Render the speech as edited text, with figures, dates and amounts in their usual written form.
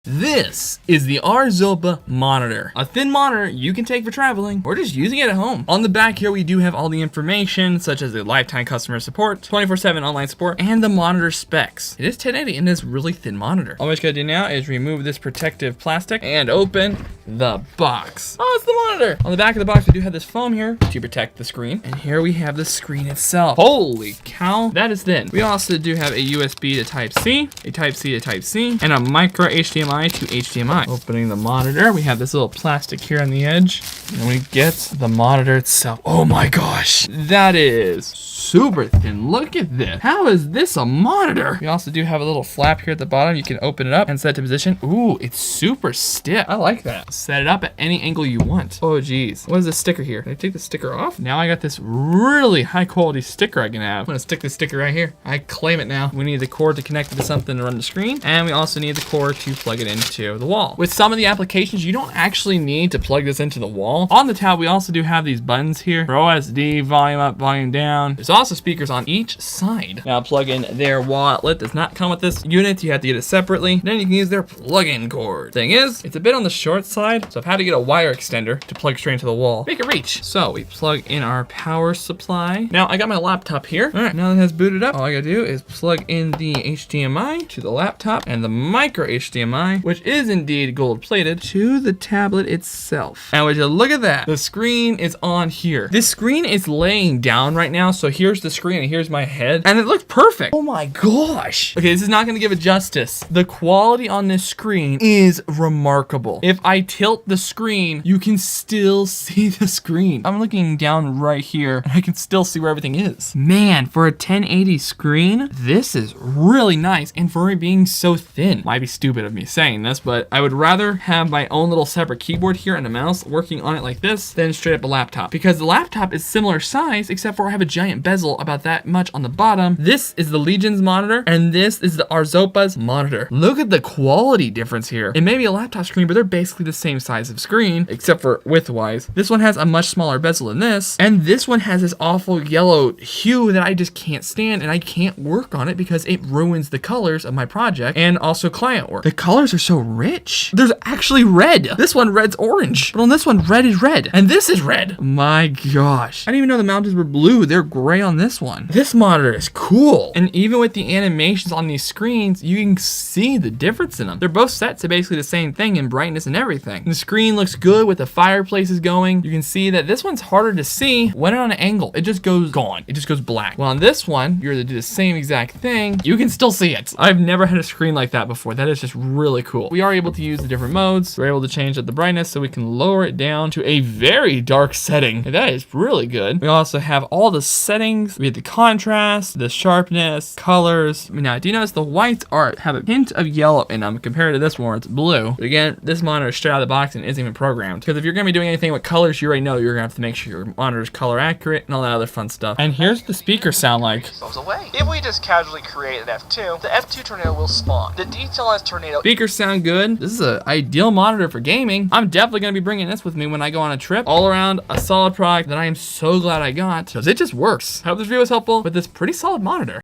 This is the Arzopa monitor, a thin monitor you can take for traveling or just using it at home. On the back here, we do have all the information such as the lifetime customer support, 24/7 online support, and the monitor specs. It is 1080 and is really thin monitor. All we just gotta do now is remove this protective plastic and open the box. Oh, it's the monitor. On the back of the box, we do have this foam here to protect the screen. And here we have the screen itself. Holy cow, that is thin. We also do have a USB to Type-C, a Type-C to Type-C, and a micro HDMI to HDMI. Opening the monitor, we have this little plastic here on the edge, and we get the monitor itself. Oh my gosh, that is super thin. Look at this. How is this a monitor? We also do have a little flap here at the bottom. You can open it up and set it to position. Ooh, it's super stiff. I like that. Set it up at any angle you want. Oh geez, what is this sticker here? Can I take the sticker off? Now I got this really high quality sticker I can have. I'm gonna stick this sticker right here. I claim it now. We need the cord to connect it to something to run the screen, and we also need the cord to plug it into the wall. With some of the applications, you don't actually need to plug this into the wall. On the tab, we also do have these buttons here for OSD, volume up, volume down. There's also speakers on each side. Now plug in their wall outlet. Does not come with this unit. You have to get it separately. Then you can use their plug-in cord. Thing is, it's a bit on the short side, so I've had to get a wire extender to plug straight into the wall. Make it reach. So we plug in our power supply. Now I got my laptop here. All right, now that it has booted up, all I gotta do is plug in the HDMI to the laptop and the micro HDMI, which is indeed gold plated, to the tablet itself. And would you look at that? The screen is on here. This screen is laying down right now, so here's the screen and here's my head, and it looks perfect. Oh my gosh. Okay, this is not gonna give it justice. The quality on this screen is remarkable. If I tilt the screen, you can still see the screen. I'm looking down right here, and I can still see where everything is. Man, for a 1080 screen, this is really nice, and for it being so thin. Might be stupid of me saying this, but I would rather have my own little separate keyboard here and a mouse working on it like this than straight up a laptop, because the laptop is similar size except for I have a giant bezel about that much on the bottom. This is the Legion's monitor, and this is the Arzopa's monitor. Look at the quality difference here. It may be a laptop screen, but they're basically the same size of screen except for width-wise. This one has a much smaller bezel than this, and this one has this awful yellow hue that I just can't stand, and I can't work on it because it ruins the colors of my project and also client work. The colors are so rich. There's actually red. This one red's orange, but on this one red is red, and this is red. My gosh, I didn't even know the mountains were blue. They're gray on this one. This monitor is cool, and even with the animations on these screens, you can see the difference in them. They're both set to basically the same thing in brightness and everything. The screen looks good with the fireplaces going. You can see that this one's harder to see when on an angle. It just goes gone. It just goes black. Well, on this one, you're to do the same exact thing. You can still see it. I've never had a screen like that before. That is just really cool. We are able to use the different modes. We're able to change up the brightness so we can lower it down to a very dark setting. And that is really good. We also have all the settings. We have the contrast, the sharpness, colors. Now, do you notice the whites have a hint of yellow in them compared to this one where it's blue? But again, this monitor is straight out of the box and isn't even programmed. Because if you're going to be doing anything with colors, you already know you're going to have to make sure your monitor is color accurate and all that other fun stuff. And here's the speaker sound like. Away. If we just casually create an F2, the F2 tornado will spawn. The detail on this tornado. Speakers sound good. This is an ideal monitor for gaming. I'm definitely going to be bringing this with me when I go on a trip. All around a solid product that I am so glad I got because it just works. I hope this video was helpful with this pretty solid monitor.